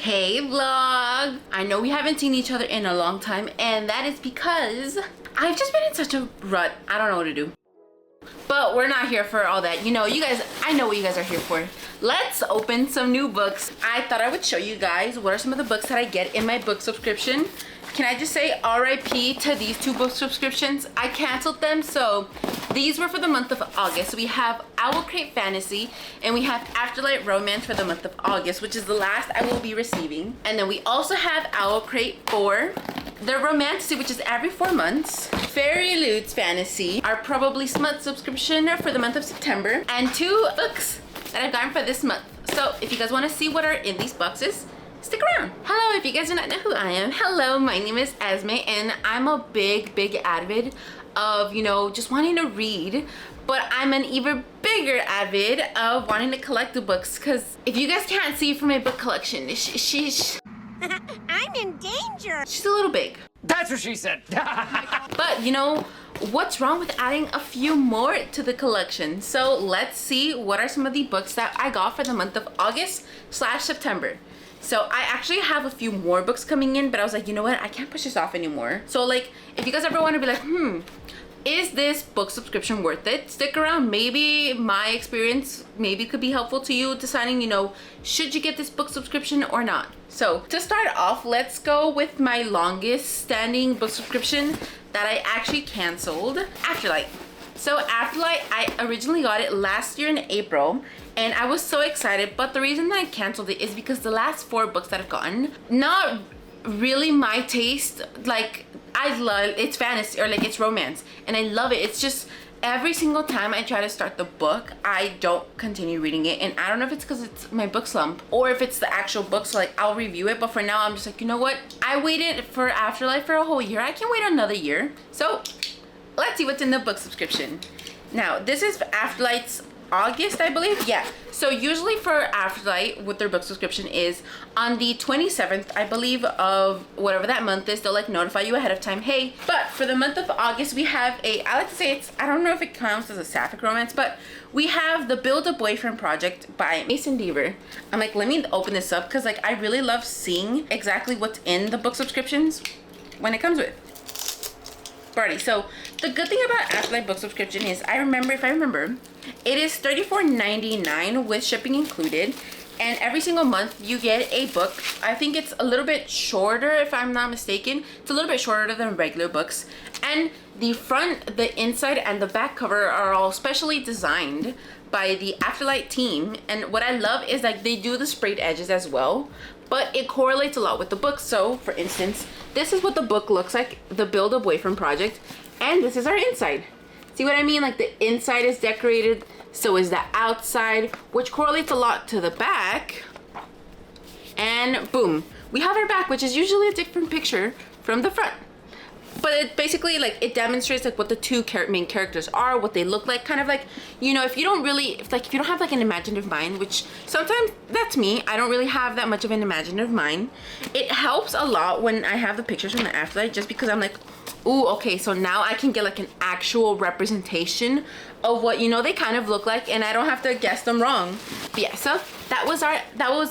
Hey vlog! I know we haven't seen each other in a long time, and that is because I've just been in such a rut. I don't know what to do. But we're not here for all that. You know, you guys, I know what you guys are here for. Let's open some new books. I thought I would show you guys what are some of the books that I get in my book subscription. Can I just say RIP to these two book subscriptions? I canceled them, so these were for the month of August. We have Owlcrate Fantasy and we have Afterlight Romance for the month of August, which is the last I will be receiving. And then we also have Owlcrate for the Romantasy, which is every 4 months. Fairy Loots Fantasy, our probably Smut subscription for the month of September, and 2 books that I've gotten for this month. So if you guys want to see what are in these boxes, stick around. Hello, if you guys do not know who I am. Hello, my name is Esme, and I'm a big avid of, you know, just wanting to read, but I'm an even bigger avid of wanting to collect the books, because if you guys can't see from my book collection, she's I'm in danger. She's a little big. That's what she said. But you know, what's wrong with adding a few more to the collection? So let's see what are some of the books that I got for the month of August/September. So I actually have a few more books coming in, but I was like, you know what? I can't push this off anymore. So like, if you guys ever want to be like, is this book subscription worth it? Stick around. Maybe my experience maybe could be helpful to you deciding, you know, should you get this book subscription or not? So to start off, let's go with my longest standing book subscription that I actually canceled, Afterlight. So Afterlight, I originally got it last year in April, and I was so excited, but the reason that I canceled it is because the last 4 books that I've gotten, not really my taste. Like, I love, it's fantasy, or like it's romance, and I love it. It's just every single time I try to start the book, I don't continue reading it, and I don't know if it's because it's my book slump or if it's the actual book, so like I'll review it, but for now I'm just like, you know what, I waited for Afterlife for a whole year, I can wait another year. So let's see what's in the book subscription. Now this is Afterlight's August, I believe. Yeah, so usually for Afterlight, what their book subscription is on the 27th, I believe, of whatever that month is, they'll like notify you ahead of time, hey. But for the month of August, we have a, I like to say it's, I don't know if it counts as a sapphic romance, but we have the Build a Boyfriend Project by Mason Deaver. I'm like, let me open this up, because like I really love seeing exactly what's in the book subscriptions when it comes with. Party. So the good thing about Afterlight book subscription is, if I remember, it is $34.99 with shipping included, and every single month you get a book. I think it's a little bit shorter, if I'm not mistaken. It's a little bit shorter than regular books, and the front, the inside, and the back cover are all specially designed by the Afterlight team. And what I love is like they do the sprayed edges as well, but it correlates a lot with the book. So for instance, this is what the book looks like, the Build a Boyfriend Project, and this is our inside. See what I mean? Like the inside is decorated, so is the outside, which correlates a lot to the back. And boom, we have our back, which is usually a different picture from the front. But it basically, like, it demonstrates like what the two main characters are, what they look like, kind of like, you know, if you don't really, if you don't have like an imaginative mind, which sometimes that's me, I don't really have that much of an imaginative mind. It helps a lot when I have the pictures from the Afterlight, just because I'm like, ooh, okay, so now I can get like an actual representation of what, you know, they kind of look like, and I don't have to guess them wrong. But yeah, so that was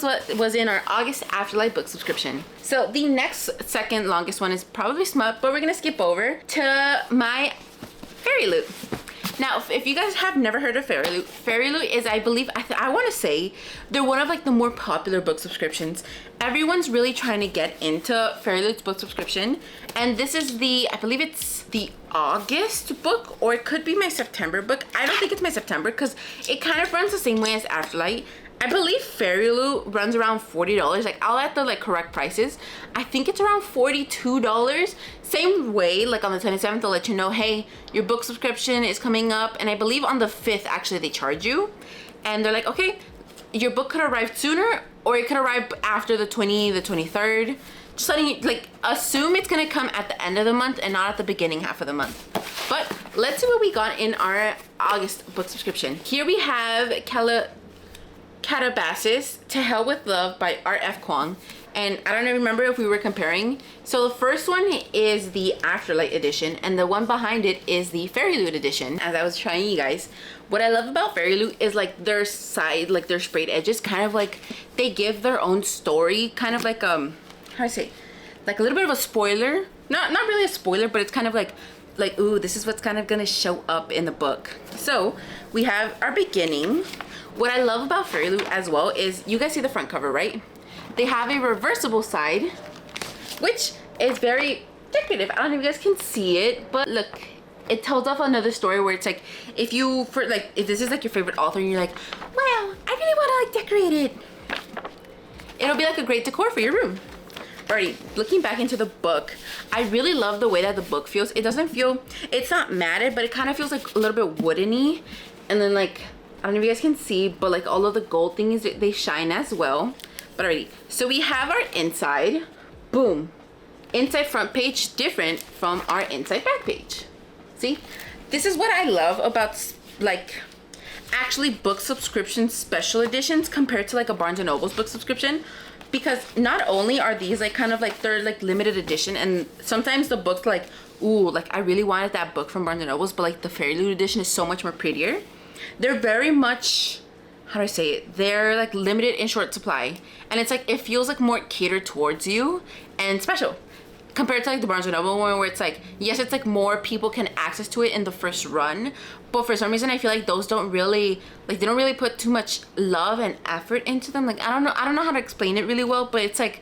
what was in our August Afterlight book subscription. So the next second longest one is probably Smut, but we're gonna skip over to my Fairy Loot. Now, if you guys have never heard of Fairy Loot is, I believe, I want to say, they're one of like the more popular book subscriptions. Everyone's really trying to get into Fairy Loot's book subscription, and this is the, I believe it's the August book, or it could be my September book. I don't think it's my September, because it kind of runs the same way as Afterlight. I believe Fairy Loot runs around $40. Like, I'll add the like correct prices. I think it's around $42. Same way, like on the 27th, they'll let you know, hey, your book subscription is coming up. And I believe on the 5th, actually, they charge you. And they're like, okay, your book could arrive sooner, or it could arrive after the 23rd. Just letting you, like, assume it's gonna come at the end of the month and not at the beginning half of the month. But let's see what we got in our August book subscription. Here we have Calabasas, To Hell with Love by R.F. Kuang. And I don't remember if we were comparing. So the first one is the Afterlight edition, and the one behind it is the Fairy Loot edition. As I was trying you guys, what I love about Fairy Loot is like their side, like their sprayed edges, kind of like they give their own story, kind of like how do I say, like a little bit of a spoiler. Not really a spoiler, but it's kind of like ooh, this is what's kind of gonna show up in the book. So we have our beginning. What I love about Fairy Loot as well is you guys see the front cover, right? They have a reversible side, which is very decorative. I don't know if you guys can see it, but look, it tells off another story where it's like, if this is like your favorite author and you're like, wow, I really want to like decorate it. It'll be like a great decor for your room. Alrighty, looking back into the book, I really love the way that the book feels. It doesn't feel, it's not matted, but it kind of feels like a little bit woodeny. And then like, I don't know if you guys can see, but like all of the gold things, they shine as well. But alrighty, so we have our inside, boom. Inside front page different from our inside back page. See, this is what I love about like actually book subscription special editions compared to like a Barnes & Noble's book subscription, because not only are these like kind of like they're like limited edition, and sometimes the books like, ooh, like I really wanted that book from Barnes & Noble's, but like the Fairy Loot edition is so much more prettier. They're very much, how do I say it, they're like limited in short supply, and it's like it feels like more catered towards you and special compared to like the Barnes & Noble one, where it's like, yes, it's like more people can access to it in the first run, but for some reason I feel like those don't really, like they don't really put too much love and effort into them. Like I don't know how to explain it really well, but it's like,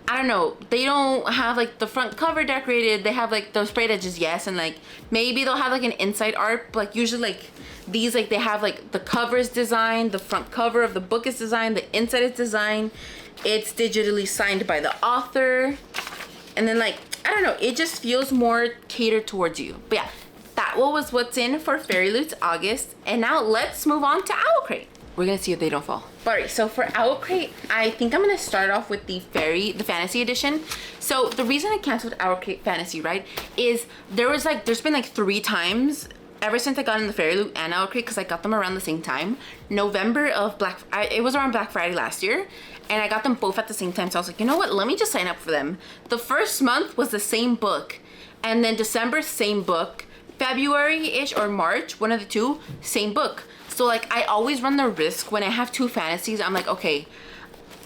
I don't know, they don't have like the front cover decorated. They have like those sprayed edges, yes, and like maybe they'll have like an inside art, but like usually like these, like they have like the cover is designed, the front cover of the book is designed, the inside is designed, it's digitally signed by the author, and then like, I don't know, it just feels more catered towards you. But yeah, that was what's in for Fairy Loot's August. And now let's move on to Owlcrate. We're gonna see if they don't fall. Alright, so for Owlcrate, I think I'm gonna start off with the fantasy edition. So the reason I canceled Owlcrate Fantasy, right, is there's been like 3 times ever since I got in the Fairy Loot and Owlcrate, because I got them around the same time. November of it was around Black Friday last year, and I got them both at the same time. So I was like, you know what, let me just sign up for them. The first month was the same book, and then December, same book. February-ish or March, one of the two, same book. So like I always run the risk when I have 2 fantasies. I'm like, okay,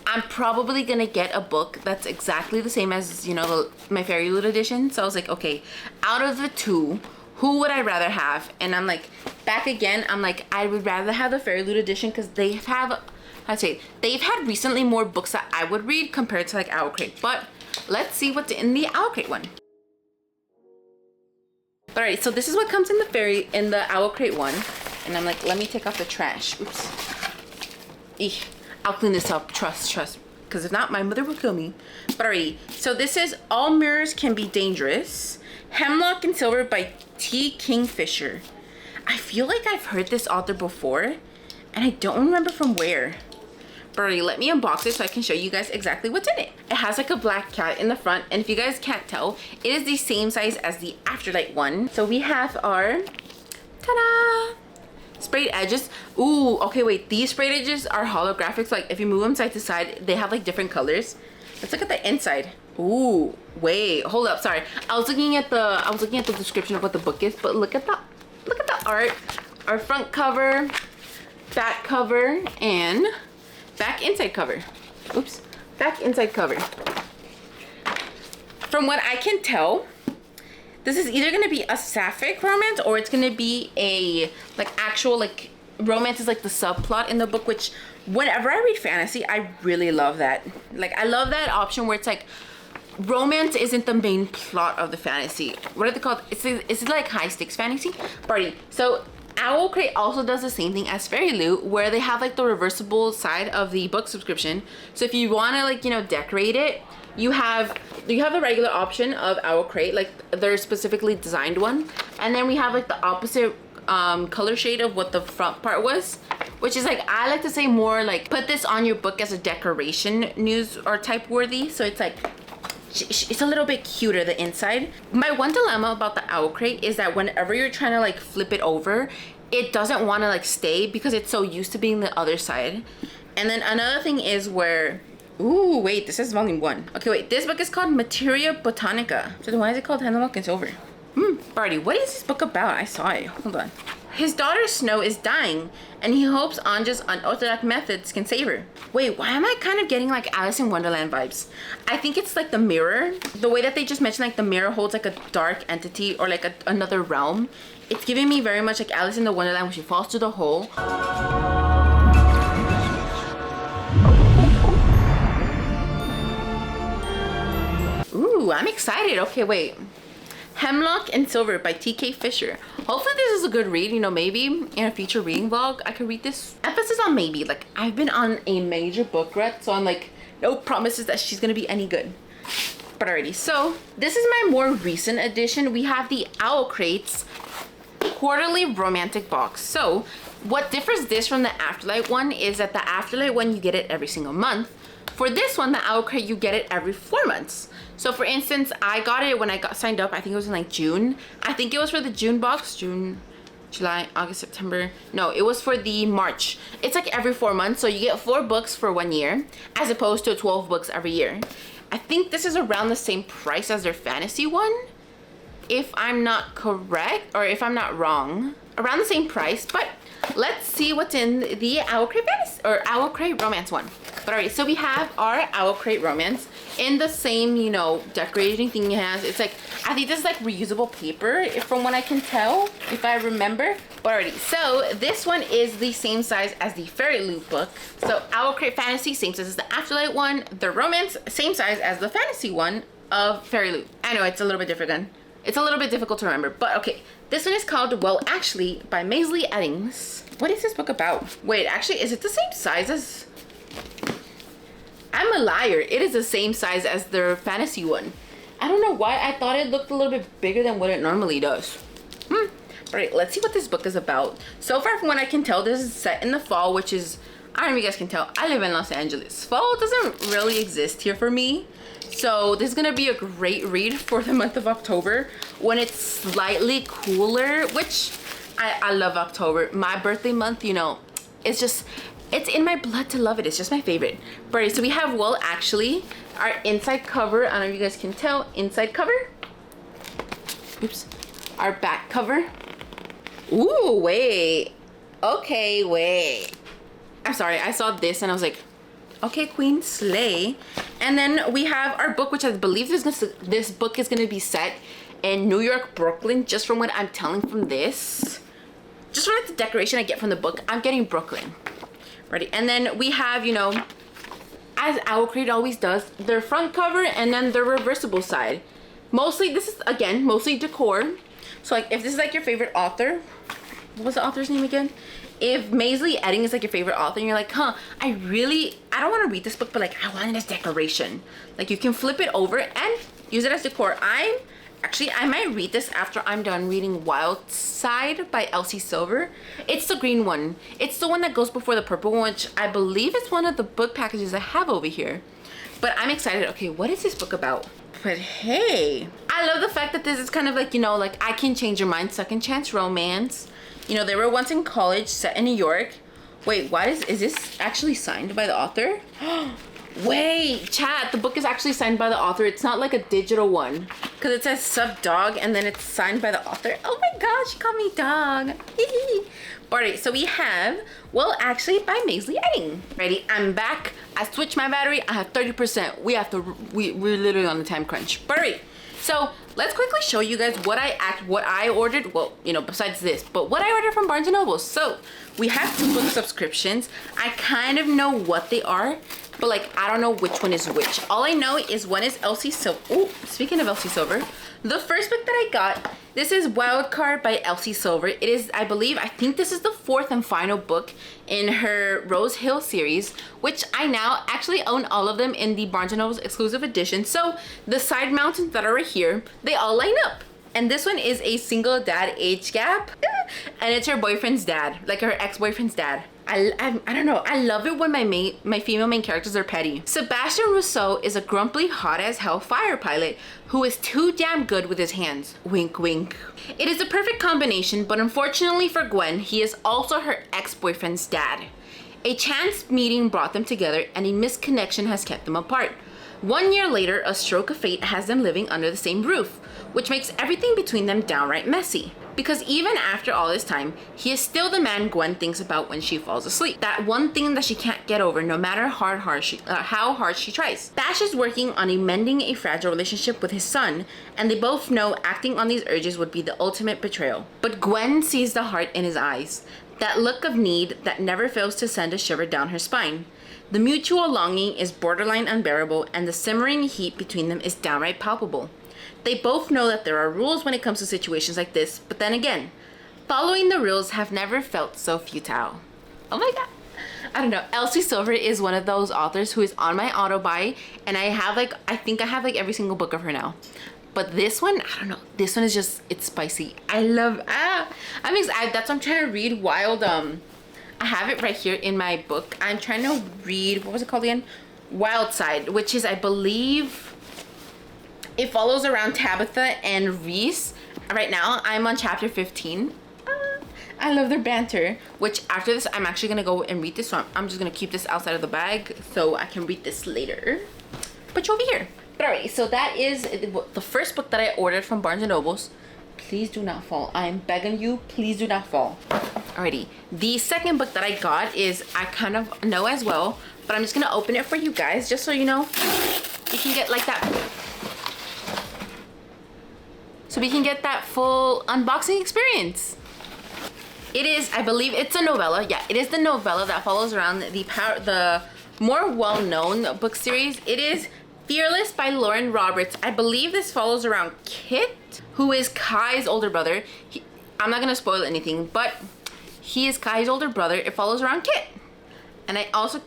I'm probably gonna get a book that's exactly the same as, you know, my Fairy Loot edition. So I was like, okay, out of the 2, who would I rather have? And I'm like, back again, I'm like, I would rather have the Fairy Loot edition, because they have, they've had recently more books that I would read compared to like Owlcrate. But let's see what's in the Owlcrate one. Alright, so this is what comes in the Owlcrate one. And I'm like, let me take off the trash. Oops. Eek. I'll clean this up. Trust. Because if not, my mother will kill me. But alrighty. So this is All Mirrors Can Be Dangerous. Hemlock and Silver by T. Kingfisher. I feel like I've heard this author before, and I don't remember from where. But alrighty, let me unbox it so I can show you guys exactly what's in it. It has like a black cat in the front, and if you guys can't tell, it is the same size as the Afterlight one. So we have our, ta-da! Sprayed edges. Ooh, okay, wait, these sprayed edges are holographics. Like if you move them side to side, they have like different colors. Let's look at the inside. Ooh, wait, hold up, sorry. I was looking at the description of what the book is, but look at the art. Our front cover, back cover, and back inside cover. Oops, back inside cover. From what I can tell, this is either gonna be a sapphic romance, or it's gonna be a like actual like romance is like the subplot in the book, which whenever I read fantasy, I really love that. Like I love that option where it's like romance isn't the main plot of the fantasy. What are they called? It's like high stakes fantasy. Party. So Owlcrate also does the same thing as Fairy Loot, where they have like the reversible side of the book subscription. So if you want to like, you know, decorate it, you have the regular option of Owlcrate, like their specifically designed one, and then we have like the opposite color shade of what the front part was, which is like, I like to say more like put this on your book as a decoration news or type worthy. So it's like it's a little bit cuter, the inside. My one dilemma about the Owlcrate is that whenever you're trying to like flip it over, it doesn't want to like stay because it's so used to being the other side. And then another thing is where Ooh, wait, this is volume 1. Okay, wait, this book is called Materia Botanica. So then why is it called Handlock and Silver? Barty, what is this book about? I saw it. Hold on. His daughter Snow is dying, and he hopes Anja's unorthodox methods can save her. Wait, why am I kind of getting like Alice in Wonderland vibes? I think it's like the mirror. The way that they just mentioned like the mirror holds like a dark entity or like another realm. It's giving me very much like Alice in the Wonderland when she falls through the hole. Ooh, I'm excited. Okay, wait. Hemlock and Silver by T.K. Fisher. Hopefully this is a good read. You know, maybe in a future reading vlog, I could read this. Emphasis on maybe. Like, I've been on a major book rut, so I'm like, no promises that she's gonna be any good. But alrighty, so this is my more recent edition. We have the Owlcrate's quarterly romantic box. So what differs this from the Afterlight one is that the Afterlight one, you get it every single month. For this one, the Owlcrate, you get it every 4 months. So for instance, I got it when I got signed up. I think it was in like June. I think it was for the June box. June, July, August, September. No, it was for the March. It's like every 4 months. So you get 4 books for 1 year as opposed to 12 books every year. I think this is around the same price as their fantasy one, if I'm not correct, or if I'm not wrong. Around the same price, but let's see what's in the Owlcrate fantasy or Owlcrate romance one. But alright, so we have our Owlcrate romance in the same, you know, decorating thing it has. It's like, I think this is like reusable paper, from what I can tell, if I remember. But alrighty, so this one is the same size as the Fairy Loot book. So Owlcrate Fantasy, same size as the Afterlight one. The romance, same size as the fantasy one of Fairy Loot. I know it's a little bit different then. It's a little bit difficult to remember, but okay. This one is called Well Actually by Maisley Eddings. What is this book about? Wait, actually, is it the same size as... I'm a liar. It is the same size as their fantasy one. I don't know why I thought it looked a little bit bigger than what it normally does. Alright, let's see what this book is about. So far from what I can tell, this is set in the fall, which is... I don't know if you guys can tell, I live in Los Angeles. Fall doesn't really exist here for me. So this is gonna be a great read for the month of October when it's slightly cooler, which I love October. My birthday month, you know, it's just, it's in my blood to love it. It's just my favorite. But so we have Well Actually, our inside cover. I don't know if you guys can tell, inside cover. Oops. Our back cover. Ooh, wait. Okay, wait. I'm sorry, I saw this and I was like, okay, Queen, slay. And then we have our book, which I believe this book is going to be set in New York, Brooklyn, just from what I'm telling from this. Just from like the decoration I get from the book, I'm getting Brooklyn. Ready? And then we have, you know, as Owlcrate always does, their front cover and then their reversible side. Mostly, this is, again, mostly decor. So like, if this is like your favorite author, what was the author's name again? If Maisley Eddings is like your favorite author and you're like, huh, I don't want to read this book, but like I want it as decoration. Like you can flip it over and use it as decor. I might read this after I'm done reading Wild Side by Elsie Silver. It's the green one. It's the one that goes before the purple one, which I believe is one of the book packages I have over here. But I'm excited. Okay, what is this book about? But hey, I love the fact that this is kind of like, you know, like I Can Change Your Mind, second chance romance. You know, they were once in college, set in New York. Wait, what is this actually signed by the author? Wait, chat, the book is actually signed by the author. It's not like a digital one. Because it says sub dog and then it's signed by the author. Oh my gosh, she called me dog. Alright, so we have Well Actually by Maisley Eddings. Ready, I'm back. I switched my battery. I have 30%. We're literally on the time crunch. But alright. So let's quickly show you guys what I ordered. Well, you know, besides this, but what I ordered from Barnes & Noble. So we have 2 book subscriptions. I kind of know what they are, but like, I don't know which one is which. All I know is one is Elsie Silver. Oh, speaking of Elsie Silver, the first book that I got, this is Wild Card by Elsie Silver. It is, I think this is the 4th and final book in her Rose Hill series, which I now actually own all of them in the Barnes & Noble's exclusive edition. So the side mountains that are right here, they all line up. And this one is a single dad age gap. And it's her boyfriend's dad, like her ex-boyfriend's dad. I don't know. I love it when my female main characters are petty. Sebastian Rousseau is a grumpy, hot-as-hell fire pilot who is too damn good with his hands. Wink, wink. It is a perfect combination, but unfortunately for Gwen, he is also her ex-boyfriend's dad. A chance meeting brought them together, and a misconnection has kept them apart. 1 year later, a stroke of fate has them living under the same roof, which makes everything between them downright messy. Because even after all this time, he is still the man Gwen thinks about when she falls asleep. That one thing that she can't get over, no matter how hard she tries. Bash is working on mending a fragile relationship with his son, and they both know acting on these urges would be the ultimate betrayal. But Gwen sees the heart in his eyes, that look of need that never fails to send a shiver down her spine. The mutual longing is borderline unbearable, and the simmering heat between them is downright palpable. They both know that there are rules when it comes to situations like this, but then again, following the rules have never felt so futile. Oh my god. I don't know. Elsie Silver is one of those authors who is on my auto buy, and I think I have like every single book of her now. But this one, I don't know. This one is just, it's spicy. I love, I'm excited. That's why I'm trying to read Wild, I have it right here in my book. I'm trying to read, what was it called again? Wild Side, which is, I believe, it follows around Tabitha and Reese. Right now, I'm on chapter 15. I love their banter, which after this, I'm actually gonna go and read this one. I'm just gonna keep this outside of the bag so I can read this later. Put you over here. But alright, so that is the first book that I ordered from Barnes & Nobles. Please do not fall. I'm begging you, please do not fall. Alrighty, the second book that I got is, I kind of know as well, but I'm just gonna open it for you guys, just so you know, you can get like that. So we can get that full unboxing experience. It is, I believe it's a novella. Yeah, it is the novella that follows around the more well-known book series. It is Fearless by Lauren Roberts. I believe this follows around Kit, who is Kai's older brother. I'm not gonna spoil anything, but he is Kai's older brother. It follows around Kit. And I also,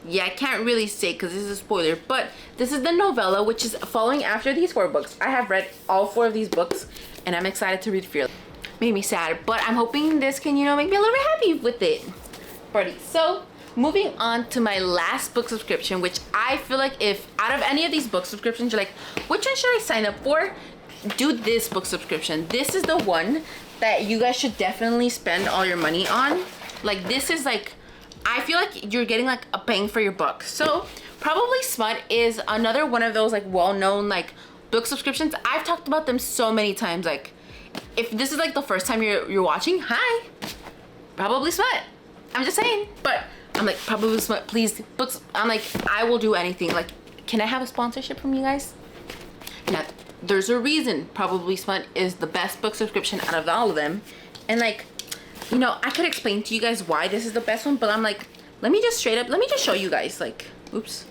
yeah, I can't really say because this is a spoiler, but this is the novella, which is following after these 4 books. I have read all 4 of these books, and I'm excited to read Fearless. Made me sad, but I'm hoping this can, you know, make me a little bit happy with it. Party. So, moving on to my last book subscription, which I feel like if out of any of these book subscriptions, you're like, which one should I sign up for? Do this book subscription. This is the one that you guys should definitely spend all your money on. Like, this is like, I feel like you're getting like a bang for your buck. So probably Smut is another one of those like well-known like book subscriptions. I've talked about them so many times. Like, if this is like the first time you're watching, hi, probably Smut. I'm just saying. But I'm like, probably Smut, please, books. I'm like, I will do anything. Like, can I have a sponsorship from you guys? Now, there's a reason Probably Smut is the best book subscription out of all of them. And like, you know, I could explain to you guys why this is the best one, but I'm like, let me just show you guys, like, oops.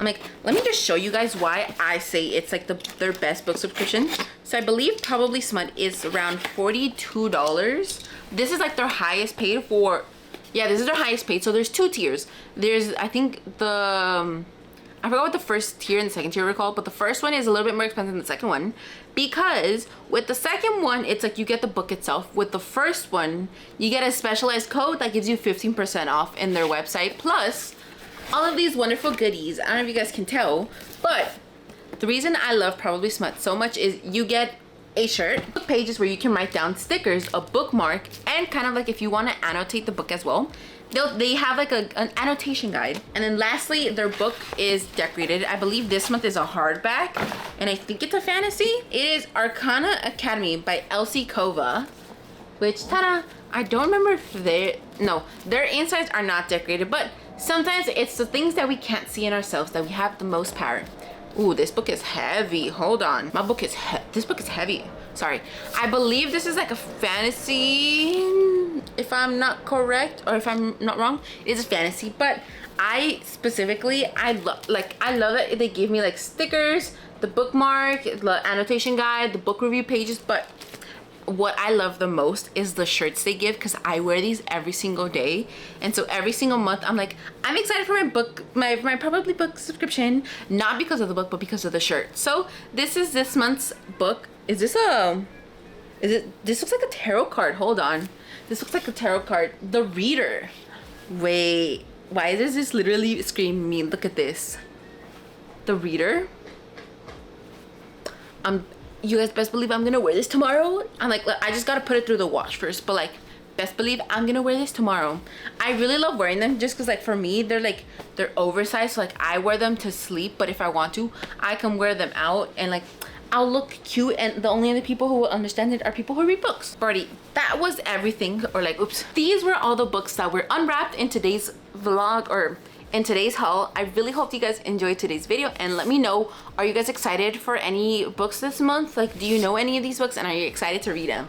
I'm like, let me just show you guys why I say it's like their best book subscription. So I believe Probably Smut is around $42. This is like their highest paid for, yeah, this is their highest paid. So there's 2 tiers. There's, I think I forgot what the first tier and the second tier were called, but the first one is a little bit more expensive than the second one, because with the second one, it's like you get the book itself. With the first one, you get a specialized code that gives you 15% off in their website, plus all of these wonderful goodies. I don't know if you guys can tell, but the reason I love Probably Smut so much is you get a shirt, book pages where you can write down stickers, a bookmark, and kind of like if you want to annotate the book as well, they have like an annotation guide. And then lastly, their book is decorated. I believe this month is a hardback, and I think it's a fantasy. It is Arcana Academy by Elsie Kova, which, ta-da, I don't remember if their insides are not decorated, but sometimes it's the things that we can't see in ourselves that we have the most power. Ooh, this book is heavy. Hold on. This book is heavy. Sorry. I believe this is like a fantasy, if I'm not correct, or if I'm not wrong. It is a fantasy, but I love that they gave me like stickers, the bookmark, the annotation guide, the book review pages, but what I love the most is the shirts they give, because I wear these every single day, and so every single month I'm like, I'm excited for my book, my Probably book subscription, not because of the book but because of the shirt. So this is this month's book. This looks like a tarot card. Hold on, this looks like a tarot card. The Reader. Wait, why does this literally scream me? Look at this. The Reader. You guys best believe I'm gonna wear this tomorrow. I'm like, I just gotta put it through the wash first, but like, best believe I'm gonna wear this tomorrow. I really love wearing them just because, like, for me, they're oversized, so like I wear them to sleep, but if I want to, I can wear them out and like I'll look cute, and the only other people who will understand it are people who read books. Alrighty, that was everything, or like, oops. These were all the books that were unwrapped in today's vlog, or in today's haul. I really hope you guys enjoyed today's video, and let me know, are you guys excited for any books this month? Like, do you know any of these books and are you excited to read them?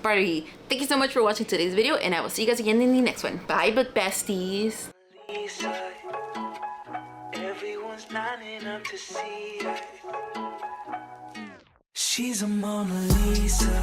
Alrighty, thank you so much for watching today's video, and I will see you guys again in the next one. Bye, book besties. Lisa, everyone's lining up to see her. She's a Mona Lisa.